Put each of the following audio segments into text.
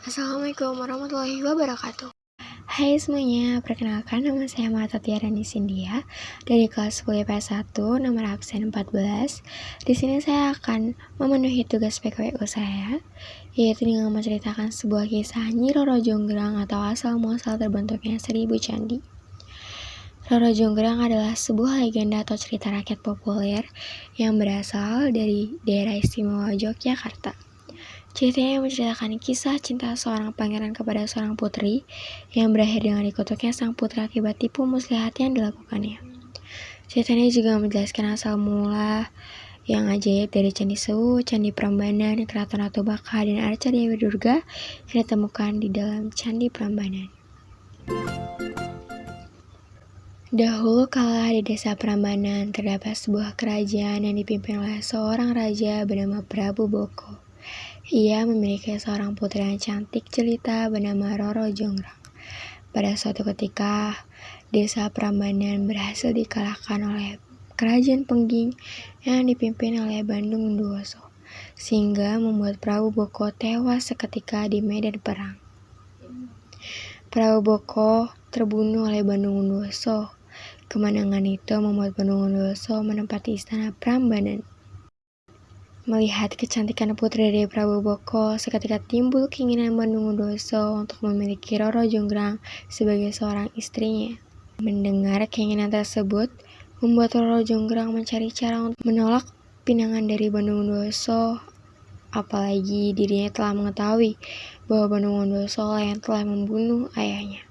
Assalamualaikum warahmatullahi wabarakatuh. Hai semuanya, perkenalkan nama saya Mata Tiarani Sindia dari kelas 10 IPS 1 nomor absen 14. Di sini saya akan memenuhi tugas PKWU saya, yaitu dengan menceritakan sebuah kisah Nyi Roro Jonggrang atau asal muasal terbentuknya 1000 candi. Roro Jonggrang adalah sebuah legenda atau cerita rakyat populer yang berasal dari daerah istimewa Yogyakarta. Ceritanya menceritakan kisah cinta seorang pangeran kepada seorang putri yang berakhir dengan dikutuknya sang putra akibat tipu muslihat yang dilakukannya. Ceritanya juga menjelaskan asal mula yang ajaib dari Candi Sewu, Candi Prambanan, Keraton Ratu Baka, dan arca Dewi Durga yang ditemukan di dalam Candi Prambanan. Dahulu kala di desa Prambanan terdapat sebuah kerajaan yang dipimpin oleh seorang raja bernama Prabu Boko. Ia memiliki seorang putri yang cantik jelita bernama Roro Jonggrang. Pada suatu ketika, desa Prambanan berhasil dikalahkan oleh kerajaan Pengging yang dipimpin oleh Bandung Unduwoso, sehingga membuat Prabu Boko tewas seketika di medan perang. Prabu Boko terbunuh oleh Bandung Unduwoso. Kemenangan itu membuat Bandung Unduwoso menempati istana Prambanan. Melihat kecantikan putri dari Prabu Boko, seketika timbul keinginan Bandung Unduwoso untuk memiliki Roro Jonggrang sebagai seorang istrinya. Mendengar keinginan tersebut, membuat Roro Jonggrang mencari cara untuk menolak pinangan dari Bandung Unduwoso, apalagi dirinya telah mengetahui bahwa Bandung Unduwoso yang telah membunuh ayahnya.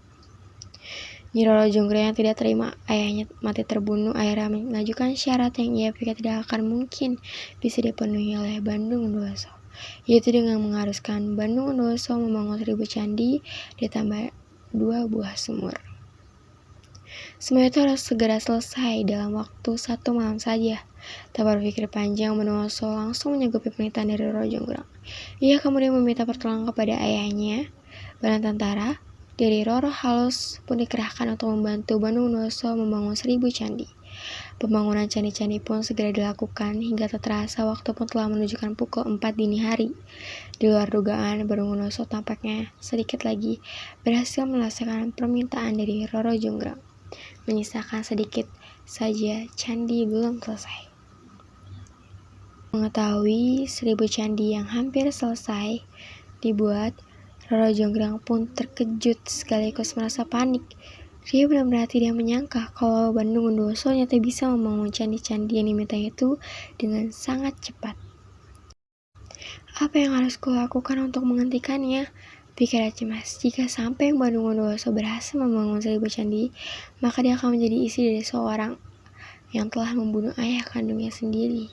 Nyi Roro Jonggrang yang tidak terima ayahnya mati terbunuh akhirnya mengajukan syarat yang ia pikir tidak akan mungkin bisa dipenuhi oleh Bandung Unduwoso, yaitu dengan mengharuskan Bandung Unduwoso membangun 1000 candi ditambah 2 buah sumur. Semua itu harus segera selesai dalam waktu 1 malam saja. Tak berpikir panjang, Bandung Unduwoso langsung menyanggupi permintaan dari Roro Jonggrang. Ia kemudian meminta pertolongan kepada ayahnya, bala tentara dari Roro Halus pun dikerahkan untuk membantu Bandung Unduwoso membangun 1000 candi. Pembangunan candi-candi pun segera dilakukan hingga tak terasa waktu pun telah menunjukkan pukul 4 dini hari. Di luar dugaan, Bandung Unduwoso tampaknya sedikit lagi berhasil menyelesaikan permintaan dari Roro Jonggrang. Menyisakan sedikit saja candi belum selesai. Mengetahui 1000 candi yang hampir selesai dibuat, Roro Jonggrang pun terkejut sekaligus merasa panik. Dia benar-benar tidak menyangka kalau Bandung Unduwoso ternyata bisa membangun candi-candi yang dimintanya itu dengan sangat cepat. Apa yang harus kulakukan untuk menghentikannya? Pikirnya cemas. Jika sampai Bandung Unduwoso berhasil membangun 1000 candi, maka dia akan menjadi istri dari seorang yang telah membunuh ayah kandungnya sendiri.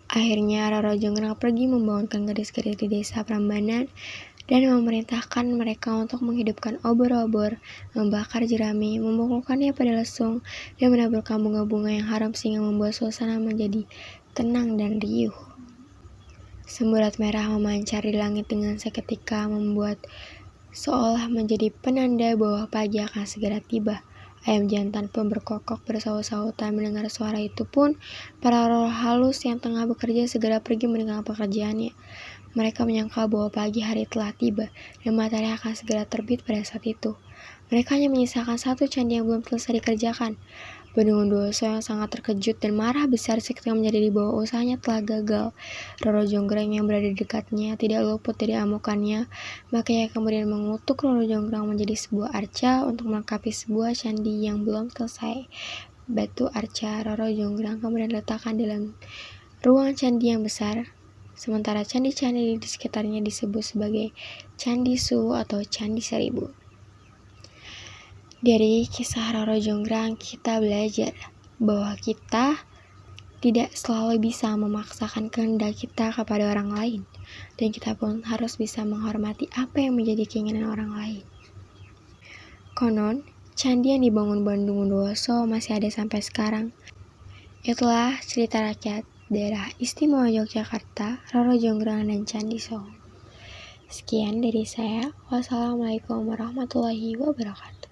Akhirnya Roro Jonggrang pergi membangunkan gadis-gadis di desa Prambanan dan memerintahkan mereka untuk menghidupkan obor-obor, membakar jerami, memukulkannya pada lesung, dan menaburkan bunga-bunga yang harum sehingga membuat suasana menjadi tenang dan riuh. Semburat merah memancar di langit dengan seketika membuat seolah menjadi penanda bahwa pagi akan segera tiba. Ayam jantan pun berkokok bersaut-sautan. Mendengar suara itu pun, para roh halus yang tengah bekerja segera pergi meninggalkan pekerjaannya. Mereka menyangka bahwa pagi hari telah tiba dan matahari akan segera terbit pada saat itu. Mereka hanya menyisakan 1 candi yang belum selesai dikerjakan. Bandung Unduwoso yang sangat terkejut dan marah besar ketika menjadi bahwa usahanya telah gagal. Roro Jonggrang yang berada di dekatnya tidak luput dari amukannya, maka ia kemudian mengutuk Roro Jonggrang menjadi sebuah arca untuk melengkapi sebuah candi yang belum selesai. Batu arca Roro Jonggrang kemudian diletakkan dalam ruang candi yang besar, sementara candi-candi di sekitarnya disebut sebagai Candi Sewu atau Candi 1000. Dari kisah Roro Jonggrang kita belajar bahwa kita tidak selalu bisa memaksakan kehendak kita kepada orang lain, dan kita pun harus bisa menghormati apa yang menjadi keinginan orang lain. Konon, candi yang dibangun Bandung Unduwoso masih ada sampai sekarang. Itulah cerita rakyat daerah istimewa Yogyakarta, Roro Jonggrang dan Candi Sewu. Sekian dari saya. Wassalamualaikum warahmatullahi wabarakatuh.